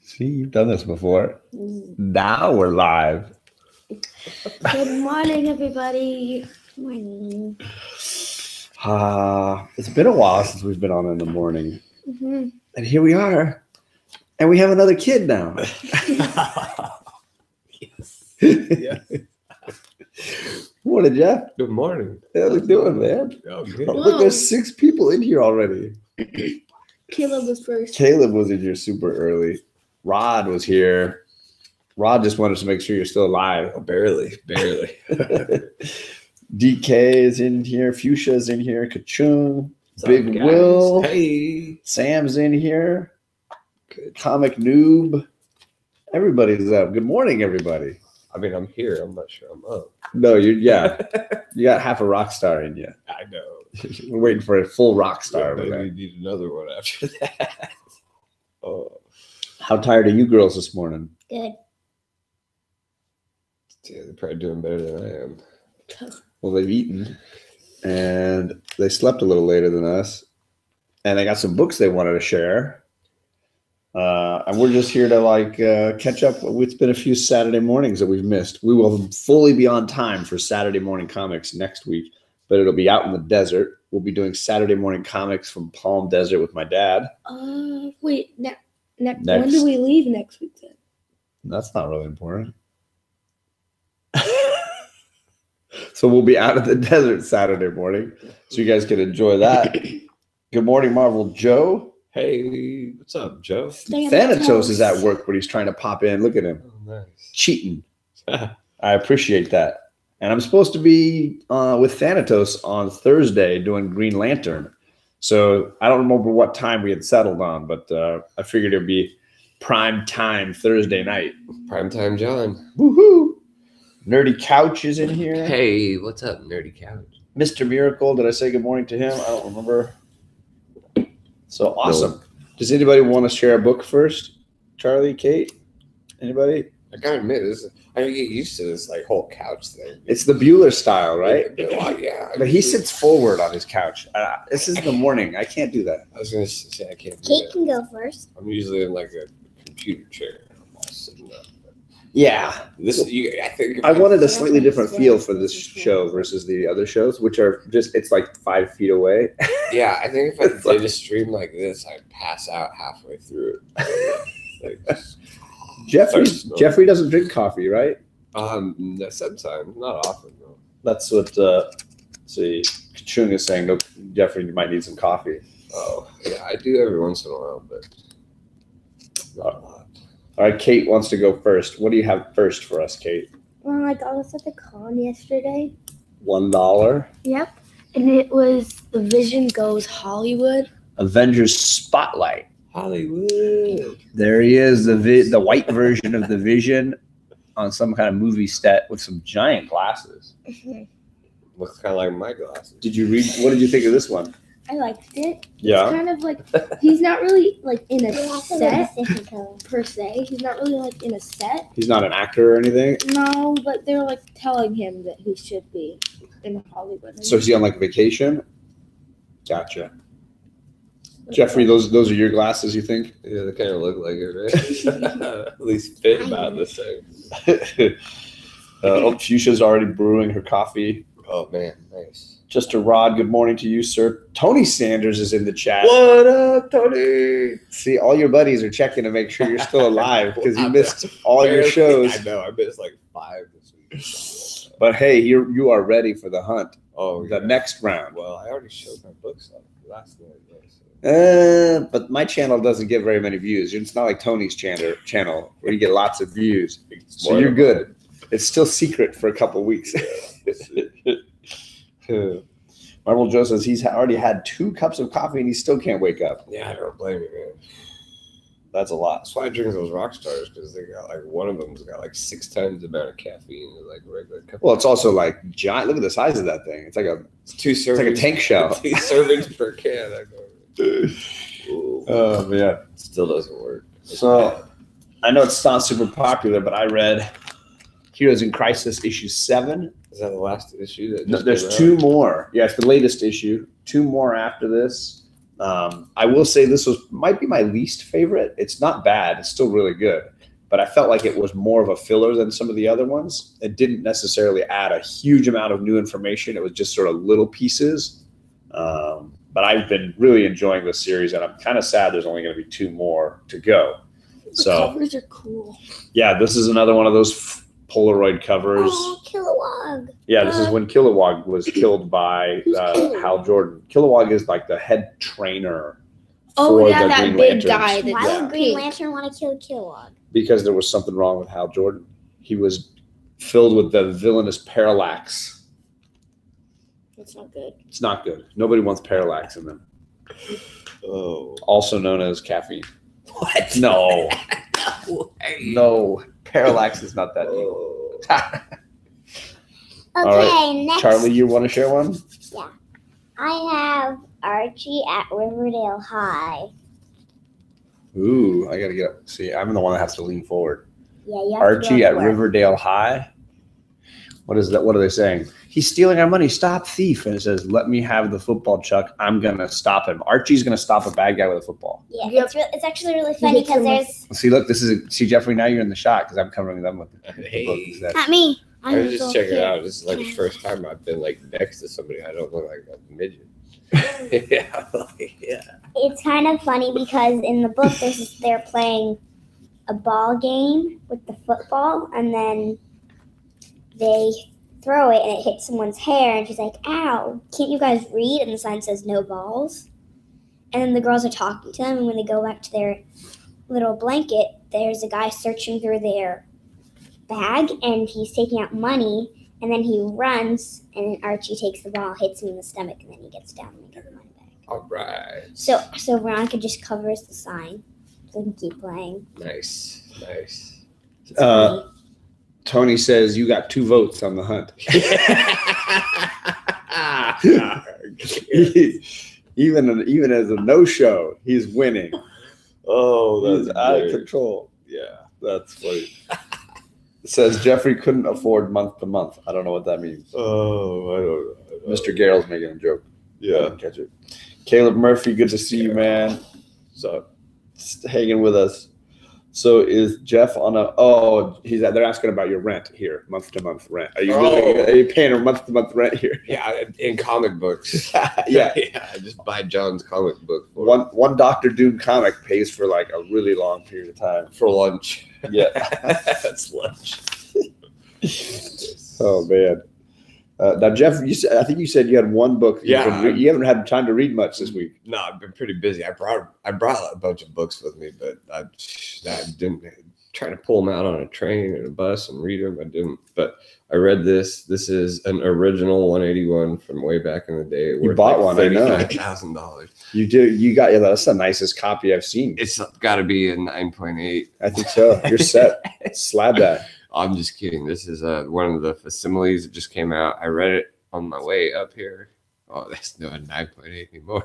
See, you've done this before. Now we're live. Good morning, everybody. Morning. It's been a while since we've been on in the morning. Mm-hmm. And here we are. And we have another kid now. Yes. Yes. Morning, Jeff. Good morning. How you doing, man? Oh, good. Oh, look, there's 6 people in here already. Caleb was first. Caleb was in here super early. Rod was here. Rod just wanted to make sure you're still alive. Oh, barely. DK is in here. Fuchsia's in here. Kachung. What's Big up, guys? Will. Hey. Sam's in here. Good. Comic Noob. Everybody's up. Good morning, everybody. I mean, I'm here. I'm not sure I'm up. No, you got half a rock star in you. I know. We're waiting for a full rock star. Yeah, maybe we need another one after that. Oh, How tired are you girls this morning? Good. yeah, they're probably doing better than I am. Well, they've eaten and they slept a little later than us. And they got some books they wanted to share. And we're just here to catch up. It's been a few Saturday mornings that we've missed. We will fully be on time for Saturday morning comics next week, but it'll be out in the desert. We'll be doing Saturday morning comics from Palm Desert with my dad. Wait. Next. When do we leave next week then? That's not really important. So we'll be out of the desert Saturday morning, so you guys can enjoy that. Good morning, Marvel Joe. Hey, what's up, Joe? Thanatos is at work, but he's trying to pop in. Look at him. Oh, nice. Cheating. I appreciate that. And I'm supposed to be with Thanatos on Thursday doing Green Lantern. So I don't remember what time we had settled on, but I figured it would be prime time Thursday night. Primetime John. Woohoo! Nerdy Couch is in here. Hey, what's up, Nerdy Couch? Mr. Miracle, did I say good morning to him? I don't remember. So awesome. No. Does anybody want to share a book first? Charlie, Kate? Anybody? I gotta admit, I get used to this whole couch thing. It's the Bueller style, right? Yeah. But he sits forward on his couch. This is the morning. I can't do that. I was gonna say I can't do Kate that. can go first. I'm usually in a computer chair. I'm all sitting up. Yeah. I think I wanted a slightly different feel for this show versus the other shows, which are it's like 5 feet away. Yeah, I think if I did a stream like this, I'd pass out halfway through it. Jeffrey doesn't drink coffee, right? Sometimes, not often though. That's what Kachung is saying. No, Jeffrey, you might need some coffee. Oh, yeah, I do every once in a while, but not a lot. All right, Kate wants to go first. What do you have first for us, Kate? Well, I got us at the con yesterday. $1. Yep. And it was The Vision Goes Hollywood. Avengers Spotlight. Hollywood. There he is, the white version of the Vision on some kind of movie set with some giant glasses. Mm-hmm. Looks kind of like my glasses. Did you read? What did you think of this one? I liked it. Yeah. It's kind of he's not really in a set per se. He's not really in a set. He's not an actor or anything? No, but they're telling him that he should be in Hollywood. So is he on vacation? Gotcha. Jeffrey, those are your glasses, you think? Yeah, they kind of look like it, right? At least fit about the same. Fuchsia's already brewing her coffee. Oh, man. Nice. Just a Rod, good morning to you, sir. Tony Sanders is in the chat. What up, Tony? See, all your buddies are checking to make sure you're still alive because you missed all your shows. I know. I missed 5 this week. But hey, you are ready for the hunt. Oh, the next round. Well, I already showed my books last night. But my channel doesn't get very many views. It's not like Tony's channel where you get lots of views. So you're good. It's still secret for a couple of weeks. Marvel Joe says he's already had 2 cups of coffee and he still can't wake up. Yeah, I don't blame you, man. That's a lot. That's why I drink those rock stars, because they got one of them's got 6 times the amount of caffeine as regular cup. Well, it's also giant. Look at the size of that thing. It's like it's 2 servings. It's like a tank shell. 2 servings per can. Oh man, still doesn't work. So I know it's not super popular, but I read Heroes in Crisis issue 7. Is that the last issue? No, there's 2 more. Yeah, it's the latest issue. 2 more after this. I will say this might be my least favorite. It's not bad. It's still really good. But I felt like it was more of a filler than some of the other ones. It didn't necessarily add a huge amount of new information. It was just sort of little pieces. But I've been really enjoying this series, and I'm kind of sad there's only going to be 2 more to go. The covers are cool. Yeah, this is another one of those Polaroid covers. Oh, Kilowog. Yeah, this is when Kilowog was killed by Hal Jordan. Kilowog is like the head trainer. Oh, yeah, the that Green big Lanterns. guy. Why would Green Lantern want to kill Kilowog? Because there was something wrong with Hal Jordan. He was filled with the villainous parallax. That's not good. It's not good. Nobody wants parallax in them. Oh. Also known as caffeine. What? No. No way. No. Parallax is not that evil. Okay, next. Charlie, you want to share one? I have Archie at Riverdale High. Ooh, I got to get up. See, I'm the one that has to lean forward. Yeah, you have Archie to at go for it. Riverdale High. What is that? What are they saying? He's stealing our money. Stop thief. And it says, let me have the football, Chuck. I'm going to stop him. Archie's going to stop a bad guy with a football. Yeah, Yep. it's actually really funny hits him because there's See, look, see, Jeffrey, now you're in the shot because I'm covering them with the book Hey. instead. not me. I was just checking it out. This is like the first time I've been like next to somebody. I don't look like a midget. Yeah, yeah. It's kind of funny because in the book they're playing a ball game with the football, and then they throw it and it hits someone's hair, and she's like, "Ow! Can't you guys read?" And the sign says "No balls." And then the girls are talking to them, and when they go back to their little blanket, there's a guy searching through their bag, and he's taking out money. And then he runs, and then Archie takes the ball, hits him in the stomach, and then he gets down and gets the money back. All right. So Veronica just covers the sign so he can keep playing. Nice. Nice. It's funny. Tony says you got 2 votes on the hunt. even as a no-show, he's winning. Oh, He's that's out of great. control. Yeah. That's funny. It says Jeffrey couldn't afford month to month. I don't know what that means. Oh, I don't know. Mr. Garrell's making a joke. I Yeah. didn't catch it. Caleb Murphy, good to see you, man. So hanging with us. So is Jeff on a? Oh, they're asking about your rent here, month to month rent. Are you are you paying a month to month rent here? Yeah, in comic books. Yeah. Yeah. I just buy John's comic book One Doctor Doom comic pays for like a really long period of time. for lunch. Yeah. That's lunch. Oh man. Now Jeff, I think you said you had one book. Yeah. You haven't had time to read much this week. No, I've been pretty busy. I brought a bunch of books with me, but I didn't try to pull them out on a train and a bus and read them. I didn't. But I read this. This is an original 181 from way back in the day. You bought one, I know. $39,000. You do. You got. Yeah, that's the nicest copy I've seen. It's got to be a 9.8. I think so. You're set. Slab that. I'm just kidding. This is one of the facsimiles that just came out. I read it on my way up here. Oh, that's not a 9.8 anymore.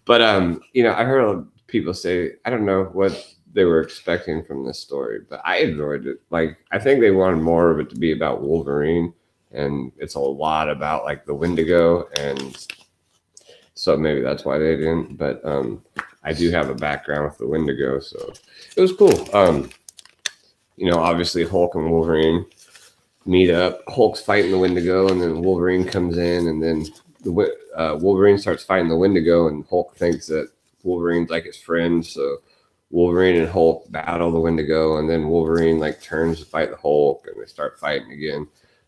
But I heard people say, I don't know what they were expecting from this story, but I enjoyed it. Like, I think they wanted more of it to be about Wolverine, and it's a lot about like the Wendigo, and so maybe that's why they didn't. But I do have a background with the Wendigo, so it was cool. Obviously Hulk and Wolverine meet up. Hulk's fighting the Wendigo, and then Wolverine comes in, and then Wolverine starts fighting the Wendigo, and Hulk thinks that Wolverine's like his friend, so Wolverine and Hulk battle the Wendigo, and then Wolverine like turns to fight the Hulk, and they start fighting again.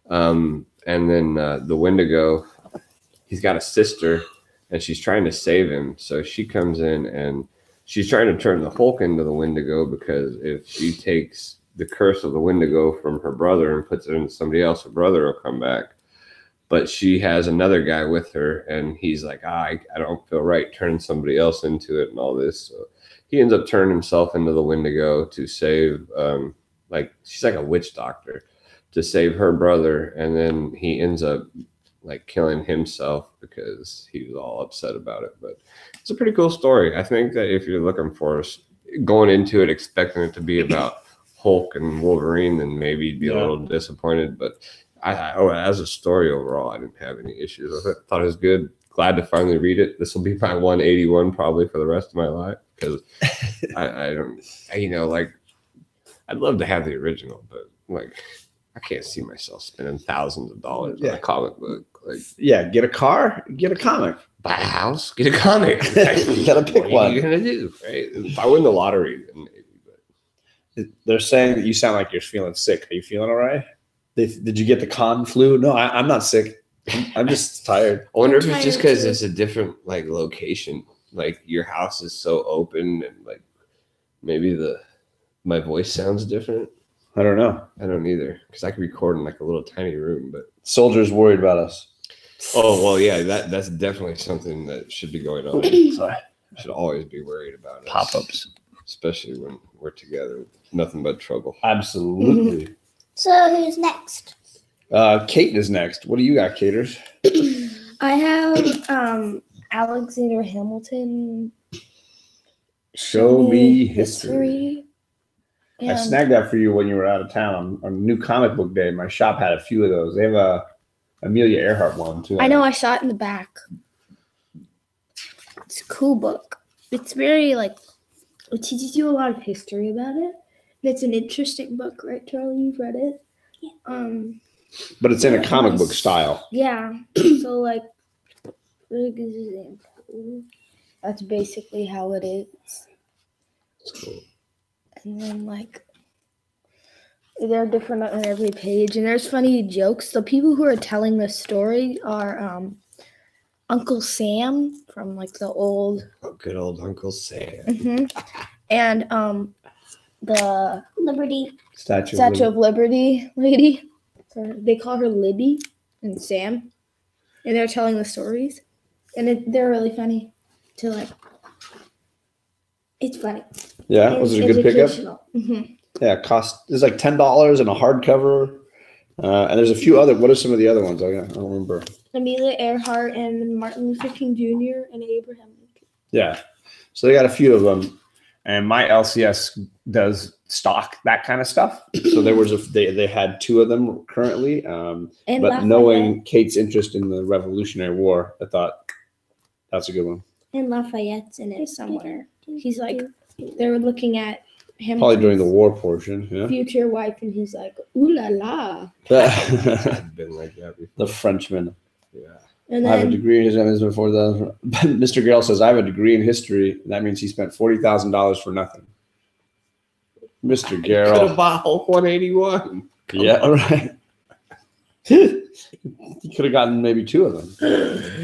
And then the Wendigo, he's got a sister, and she's trying to save him, so she comes in, and she's trying to turn the Hulk into the Wendigo, because if she takes the curse of the Wendigo from her brother and puts it into somebody else, her brother will come back. But she has another guy with her, and he's like, I don't feel right turning somebody else into it and all this. So he ends up turning himself into the Wendigo to save, she's like a witch doctor, to save her brother. And then he ends up like killing himself because he was all upset about it. But it's a pretty cool story. I think that if you're looking for going into it expecting it to be about Hulk and Wolverine, then maybe you'd be a little disappointed. But as a story overall, I didn't have any issues with it. I thought it was good, glad to finally read it. This will be my 181 probably for the rest of my life because I don't, like I'd love to have the original, but like I can't see myself spending thousands of dollars on a comic book. Like, yeah, get a car, get a comic. Buy a house, get a comic. You gotta pick one. What are you gonna do? Right? If I win the lottery, then maybe. But they're saying that you sound like you're feeling sick. Are you feeling all right? Did you get the con flu? No, I'm not sick. I'm just tired. I wonder if it's just because it's a different like location. Like your house is so open, and like maybe my voice sounds different. I don't know. I don't either because I can record in like a little tiny room. But soldiers worried about us. Oh well, yeah, that's definitely something that should be going on. Sorry. Should always be worried about us. Pop-ups, especially when we're together. Nothing but trouble. Absolutely. So who's next? Kate is next. What do you got, Caters? I have Alexander Hamilton. Show me history. I And snagged that for you when you were out of town on New Comic Book Day. My shop had a few of those. They have a Amelia Earhart one too. I know, I saw it in the back. It's a cool book. It's very it teaches you a lot of history about it. And it's an interesting book, right, Charlie? You've read it? Yeah. But it's in a comic book style. Yeah. So for example, that's basically how it is. It's cool. And then they're different on every page, and there's funny jokes. The people who are telling the story are Uncle Sam from the old. Oh, good old Uncle Sam. And the Liberty. Statue of Liberty lady. They call her Libby and Sam, and they're telling the stories, and they're really funny. It's funny. Yeah, And was it a good pickup? Mm-hmm. Yeah, it cost. It's like $10 and a hardcover. And there's a few other. What are some of the other ones? I don't remember. Amelia Earhart and Martin Luther King Jr. and Abraham Lincoln. Yeah, so they got a few of them, and my LCS does stock that kind of stuff. So there was they had two of them currently. And but Lafayette. knowing Kate's interest in the Revolutionary War, I thought that's a good one. And Lafayette's in it somewhere. He's they were looking at him. Probably during the war portion. Yeah. Future wife, and he's like, ooh la la. I've been like that before. The Frenchman. Yeah. And I have a then degree in history before that. Mr. Gale says, I have a degree in history. That means he spent $40,000 for nothing. Mr. Could Garrell. have bought whole 181. Yeah, right. He could have gotten maybe two of them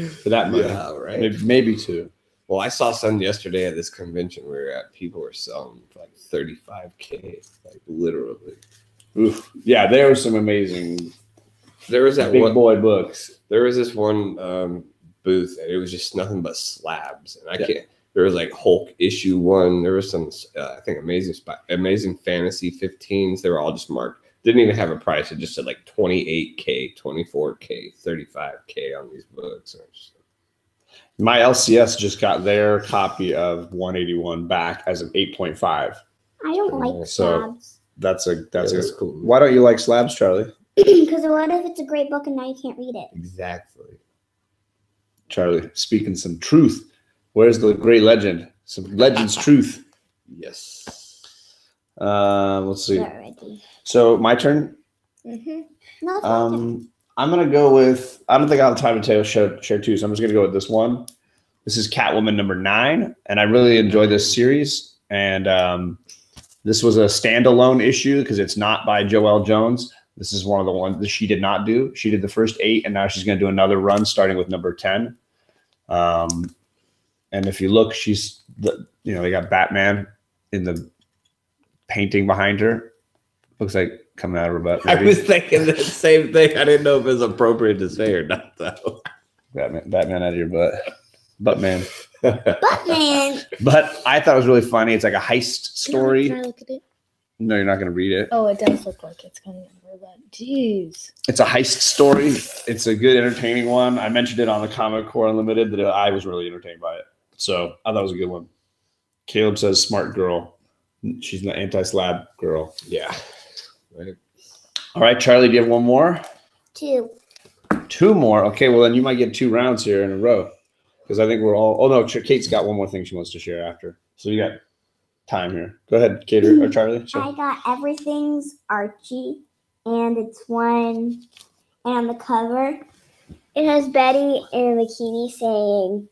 for that money. Yeah, right. Maybe two. Well, I saw some yesterday at this convention we were at. People were selling for like $35K, like literally. Oof. Yeah, there were some amazing There was that big one boy books. There was this one booth, and it was just nothing but slabs. And I can't. There was like Hulk issue 1. There was some, I think, Amazing Fantasy 15s. They were all just marked. Didn't even have a price. It just said like 28K, 24K, 35K on these books. My LCS just got their copy of 181 back as an 8.5. I don't like So slabs. That's cool. Why don't you like slabs, Charlie? Because what if it's a great book and now you can't read it? Exactly. Charlie, speaking some truth. Where's the great legend? Some legend's truth. Yes. Let's see. Not ready. So my turn. No, it's my turn. I'm gonna go with. I don't think I'll have time to share two, so I'm just gonna go with this one. This is Catwoman number 9, and I really enjoy this series. And this was a standalone issue because it's not by Joelle Jones. This is one of the ones that she did not do. She did the first 8, and now she's going to do another run starting with number 10. And if you look, they got Batman in the painting behind her. Looks like coming out of her butt. I was thinking the same thing. I didn't know if it was appropriate to say or not, though. Batman out of your butt. Buttman. Batman. But I thought it was really funny. It's like a heist story. Can I look at it? No, you're not going to read it. Oh, it does look like it's coming over, but jeez. It's a heist story. It's a good, entertaining one. I mentioned it on the Comic Core Unlimited that I was really entertained by it. So I thought it was a good one. Caleb says smart girl. She's an anti-slab girl. Yeah. Right. All right, Charlie, do you have one more? 2. 2 more. Okay, well, then you might get 2 rounds here in a row. Because I think we're all. Oh no, Kate's got one more thing she wants to share after. So you got time here. Go ahead, Kate or Charlie. Sure. I got Everything's Archie, and it's one. And on the cover, it has Betty in a bikini saying,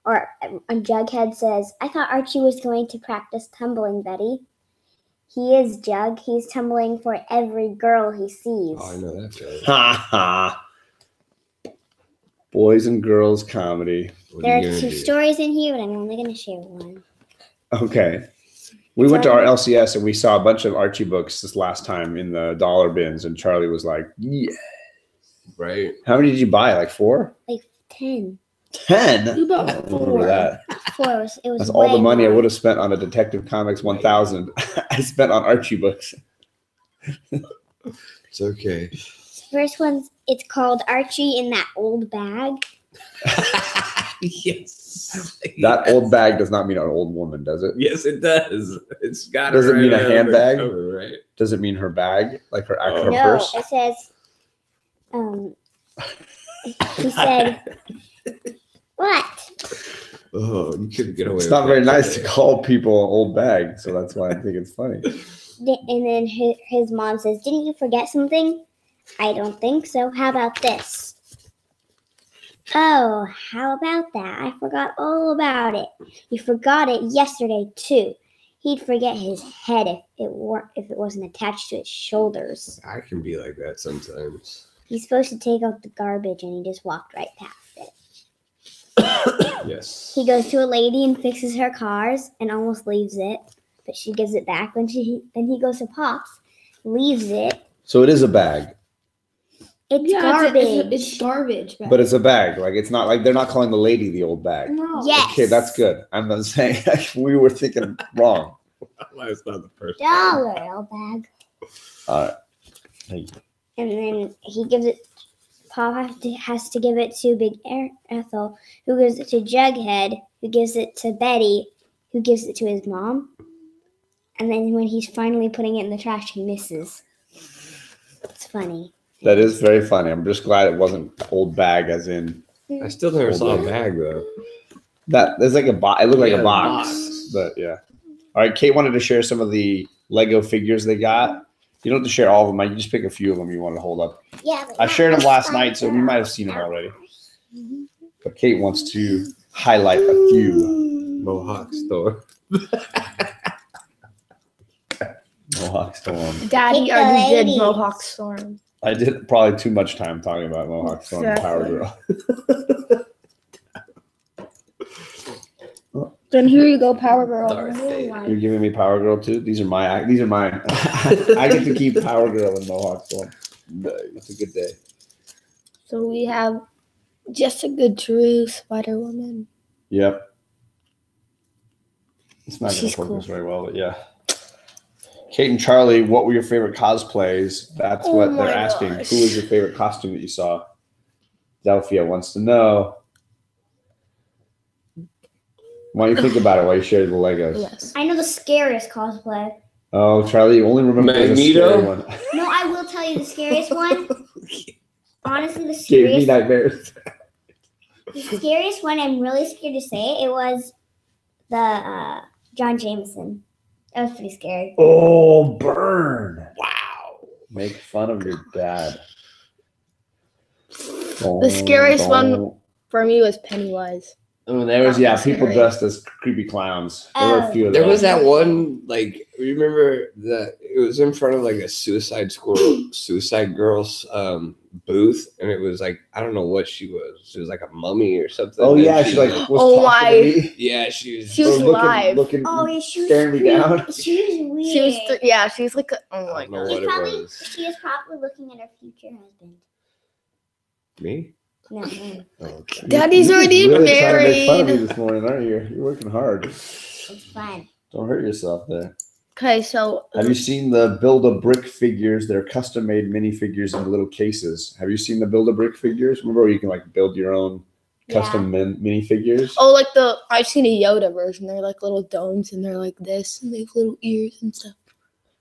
or on Jughead says, "I thought Archie was going to practice tumbling, Betty. He is, Jug. He's tumbling for every girl he sees." Oh, I know that joke. Ha ha. Boys and girls comedy. What There are are you gonna two do? stories in here, but I'm only going to share one. Okay. We went to our LCS and we saw a bunch of Archie books this last time in the dollar bins, and Charlie was like, "Yeah." Right. How many did you buy? Like 4? Like 10. 10? You bought I don't 4. remember that. 4. It was That's all the way money I more. would have spent on a Detective Comics 1000. I spent on Archie books. It's okay. First one's, it's called Archie in That Old Bag. Yes. That old bag does not mean an old woman, does it? Yes, it does. It's got. Does it mean a right on the handbag? cover, right? Does it mean her bag? Like her actual Oh. No, purse? it says, he said, what? Oh, you couldn't get away. It's with not very that nice to today. call people an old bag, so that's why I think it's funny. And then his mom says, didn't you forget something? I don't think so. How about this? Oh, how about that? I forgot all about it. He forgot it yesterday, too. He'd forget his head if it wasn't attached to his shoulders. I can be like that sometimes. He's supposed to take out the garbage, and he just walked right past it. Yes. He goes to a lady and fixes her cars and almost leaves it, but she gives it back. Then he goes to Pops, leaves it. So it is a bag, It's Yeah, garbage. it's garbage. but it's a bag. Like it's not like they're not calling the lady the old bag. no. Yes. Okay, that's good. I'm not saying we were thinking wrong. That's not the first. $1 bag. All right. Thank you. And then he gives it. Pop has to give it to Big Ethel, who gives it to Jughead, who gives it to Betty, who gives it to his mom. And then when he's finally putting it in the trash, he misses. It's funny. That is very funny. I'm just glad it wasn't old bag, as in I still never saw a bag though. that. There's like a box. It looked like Yeah, a box, but yeah. All right. Kate wanted to share some of the Lego figures they got. You don't have to share all of them. You just pick a few of them you want to hold up. Yeah. I shared them last night, so we might have seen them already. But Kate wants to highlight a few. Mohawk store. Mohawk Storm. Daddy Pick the already did ladies. Mohawk Storm. I did probably too much time talking about Mohawk Storm and Power Exactly. Girl. Then here you go, Power Girl. Darth Another Vader. one. You're giving me Power Girl too? These are mine. I get to keep Power Girl and Mohawk Storm. It's a good day. So we have Jessica Drew, Spider Woman. Yep. It's not going to She's focus cool. very well, but yeah. Kate and Charlie, what were your favorite cosplays? That's Oh what my they're asking. gosh. Who was your favorite costume that you saw? Delphia wants to know. Why don't you think about it while you share the Legos? Yes. I know the scariest cosplay. Oh, Charlie, you only remember the Magneto? scary one. No, I will tell you the scariest one. Honestly, the Gave me scariest, nightmares. the scariest one, I'm really scared to say it, was the John Jameson. That was pretty scary. Oh, burn. Wow. Make fun of your dad. The scariest one for me was Pennywise. Oh, there was, yeah, people Scary. dressed as creepy clowns. There were a few of There those. was that one, like, remember that it was in front of like a Suicide Girls booth, and it was like, I don't know what she was. She was like a mummy or something. Oh and yeah, she like was Oh, talking to me. yeah, she was. She was Or live. looking, Oh, yeah, she was staring me down. She was weird. She was, yeah, she was like, oh I my don't know god. what it was. She is probably looking at her future husband. Me? No, no. Oh, okay. Daddy's You're already really trying to make fun of me married. this morning, aren't you? You're working hard. It's fine. Don't hurt yourself there. Okay, so Have you seen the Build-A-Brick figures? They're custom-made minifigures in little cases. Have you seen the Build-A-Brick figures? Remember where you can like build your own custom minifigures? oh, like I've seen a Yoda version. They're like little domes and they're like this and they have little ears and stuff.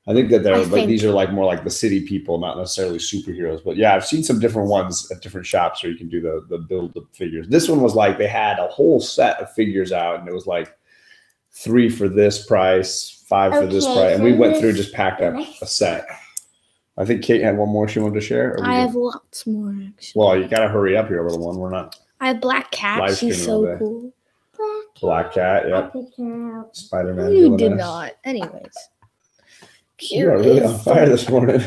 I think that I but think- these are like more like the city people, not necessarily superheroes. But yeah, I've seen some different ones at different shops where you can do the build the figures. This one was like they had a whole set of figures out, and it was like 3 for this price, 5 for this Okay, price, and we so went through this- just packed up a set. I think Kate had one more she wanted to share. Or we I good? have lots more actually. Well, you gotta hurry up here, little one. We're not I have Black Cat. Live She's streaming all so day. cool. Black Cat. I Yep. picked her out. Spider-Man. You did villainess. not. Anyways. You are really on fire this morning.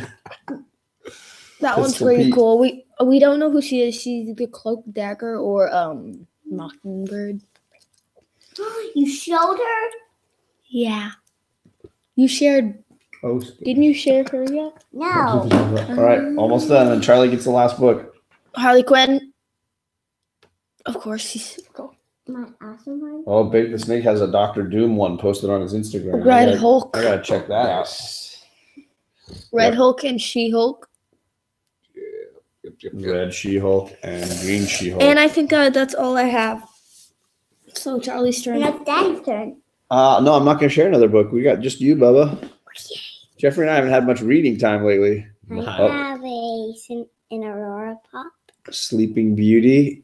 That one's Pistol pretty Pete. cool. We don't know who she is. She's either Cloak Dagger or Mockingbird. You showed her? Yeah. You shared. Oh, Didn't you share her yet? No. All right, almost done. And Charlie gets the last book. Harley Quinn. Of course, she's super cool. My awesome one. Oh, Big the Snake has a Doctor Doom one posted on his Instagram. Red Hulk. I gotta check that out. Red Yep. Hulk and She-Hulk. Yep. Red She-Hulk and Green She-Hulk. And I think that's all I have. So Charlie's turn. And it's Daddy's turn. No, I'm not gonna share another book. We got just you, Bubba. Jeffrey and I haven't had much reading time lately. I Oh. have an Aurora pop. Sleeping Beauty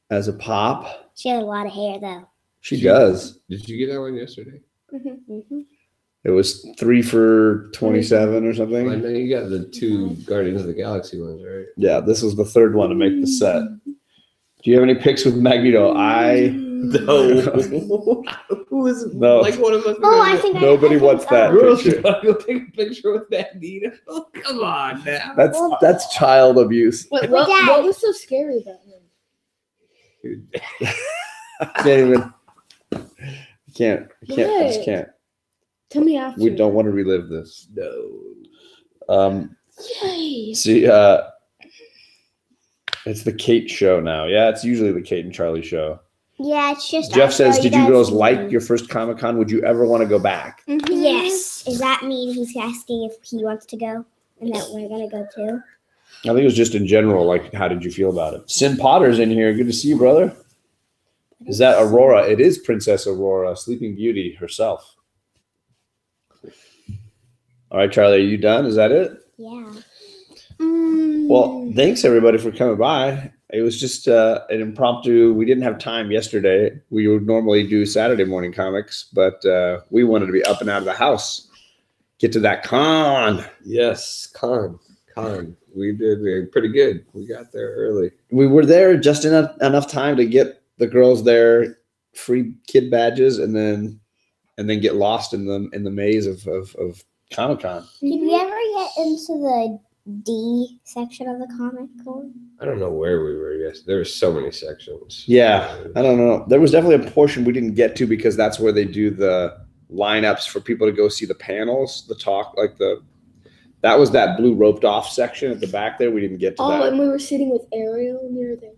as a pop. She has a lot of hair though. She does. Did you get that one yesterday? Mm-hmm. It was 3 for 27 or I something. know you got the 2 Guardians of the Galaxy ones, right? Yeah, this was the third one to make the set. Do you have any picks with Magneto? No. Who is No. like one of us? Oh, I think Nobody wants that. Girls, picture. you want to go take a picture with Magneto? Oh, come on now. That's child abuse. Wait, Dad. what was so scary about him? Dude. Can't even. I just What? can't. Tell me after. We don't want to relive this. No. Yay. See, it's the Kate show now. Yeah, it's usually the Kate and Charlie show. Yeah, it's just. Jeff I says, saw "Did you guys girls leave. like your first KomiKhan? Would you ever want to go back?" Yes. Does that mean he's asking if he wants to go and that we're gonna go too? I think it was just in general. Like, how did you feel about it? Sin Potter's in here. Good to see you, brother. Is that Aurora? It is Princess Aurora, Sleeping Beauty herself. All right, Charlie, are you done? Is that it? Yeah. Well, thanks everybody for coming by. It was just an impromptu. We didn't have time yesterday. We would normally do Saturday morning comics, but we wanted to be up and out of the house. Get to that con. Yes, Con. We did pretty good. We got there early. We were there just enough time to get the girls their free kid badges, and then get lost in the maze of KomiKhan. Did we ever get into the D section of the comic book? I don't know where we were. Yes, there were so many sections. Yeah, I don't know. There was definitely a portion we didn't get to because that's where they do the lineups for people to go see the panels, the talk, that was that blue roped off section at the back there. We didn't get to Oh, that. and we were sitting with Ariel near there.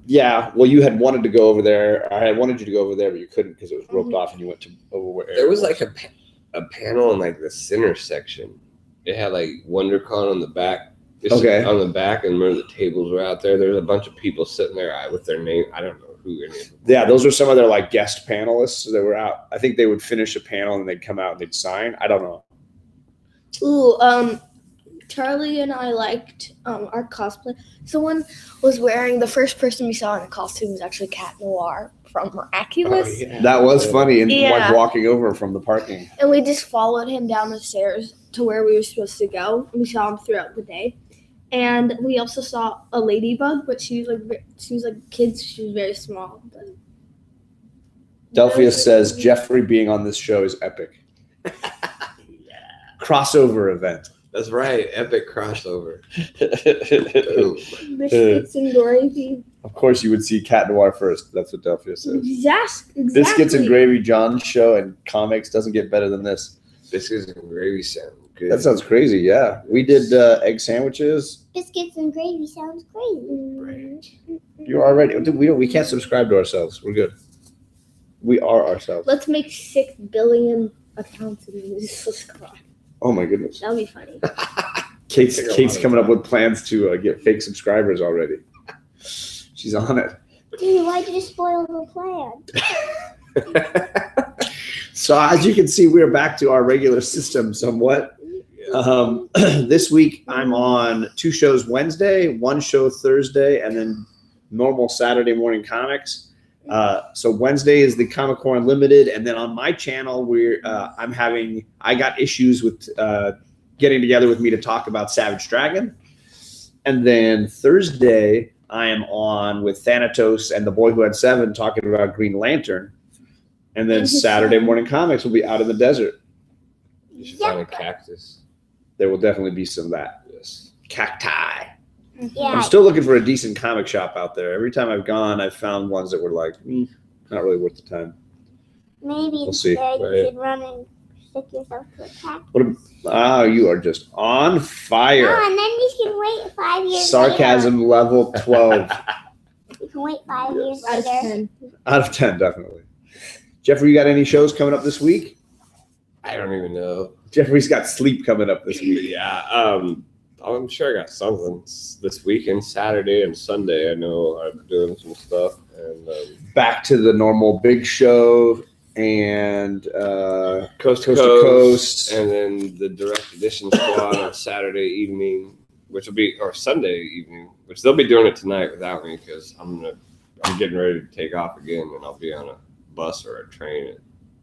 Yeah. Well, you had wanted to go over there. I had wanted you to go over there, but you couldn't because it was roped off, and you went to over where There was like a panel in like the center section. It had like WonderCon on the back. Okay. On the back, and remember the tables were out there. There was a bunch of people sitting there with their name. I don't know who any of them. Yeah, those were some of their like guest panelists that were out. I think they would finish a panel and they'd come out and they'd sign. I don't know. Ooh, Charlie and I liked our cosplay. Someone was wearing, the first person we saw in a costume was actually Cat Noir from Miraculous. Oh, yeah. That was funny, and like Yeah. walking over from the parking. And we just followed him down the stairs to where we were supposed to go. And we saw him throughout the day. And we also saw a ladybug, but she was like kids. She was very small. But Delphia says Jeffrey being on this show is epic. Crossover event. That's right. Epic crossover. biscuits and gravy. Of course, you would see Cat Noir first. That's what Delphia says. Exactly. Biscuits and Gravy, John's show, and comics doesn't get better than this. Biscuits and gravy sound good. That sounds crazy. Yeah, we did egg sandwiches. Biscuits and gravy sounds crazy. Right. You're already. We can't subscribe to ourselves. We're good. We are ourselves. Let's make 6 billion accounts and just subscribe. Oh my goodness. That would be funny. Kate's coming up with plans to get fake subscribers already. She's on it. Dude, why'd you spoil the plan? So as you can see, we're back to our regular system somewhat. This week I'm on 2 shows Wednesday, 1 show Thursday, and then normal Saturday morning comics. So Wednesday is the KomiKhan Unlimited, and then on my channel I got issues with getting together with me to talk about Savage Dragon. And then Thursday I am on with Thanatos and the Boy Who Had 7 talking about Green Lantern. And then Saturday morning comics will be Out in the Desert. You should find a cactus. There will definitely be some of that. Yes. Cacti. Yeah. I'm still looking for a decent comic shop out there. Every time I've gone, I've found ones that were like, not really worth the time. Maybe We'll see. you should run and stick yourself to a cactus. You are just on fire. Oh, and then you can wait 5 years Sarcasm level 12. later. You can wait 5 years Out of later. 10. Out of 10, definitely. Jeffrey, you got any shows coming up this week? I don't even know. Jeffrey's got sleep coming up this week. Yeah. I'm sure I got something this weekend, Saturday and Sunday. I know I'm doing some stuff. And Back to the normal big show and Coast to Coast. And then the Direct Edition Squad on Saturday evening, or Sunday evening, which they'll be doing it tonight without me because I'm getting ready to take off again, and I'll be on a bus or a train at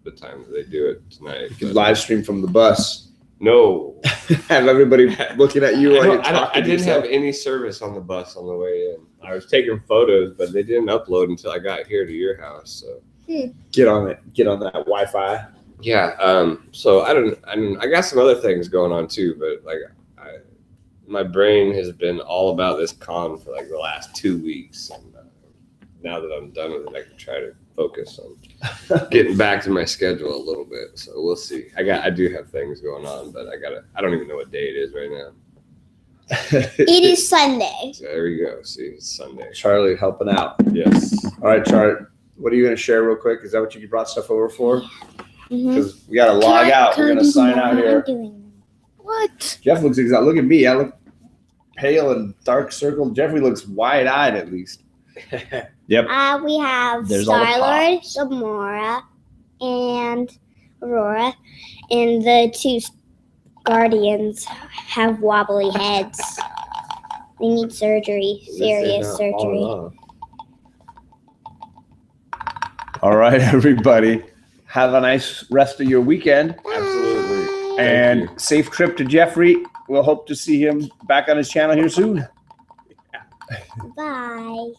the time that they do it tonight. You can live stream from the bus. No. Have everybody looking at you while you're talking I didn't have any service on the bus on the way in. I was taking photos, but they didn't upload until I got here to your house. So get on it. Get on that Wi-Fi. Yeah. So I got some other things going on too, but like my brain has been all about this con for like the last 2 weeks, and now that I'm done with it, I can try to focus on getting back to my schedule a little bit. So we'll see. I do have things going on, but I don't even know what day it is right now. It is Sunday. So there we go. See, it's Sunday. Charlie helping out. Yes. All right, Chart. What are you going to share real quick? Is that what you brought stuff over for? Mm-hmm. Because we got to log out. We're going to sign out here. What? Jeff looks exactly. Look at me. I look pale and dark circled. Jeffrey looks wide-eyed at least. Yep. We have There's all the Star-Lord, pops. Gamora, and Aurora, and the 2 Guardians have wobbly heads. They need surgery, serious surgery. All right, everybody. Have a nice rest of your weekend. Absolutely. And safe trip to Jeffrey. We'll hope to see him back on his channel here soon. Bye.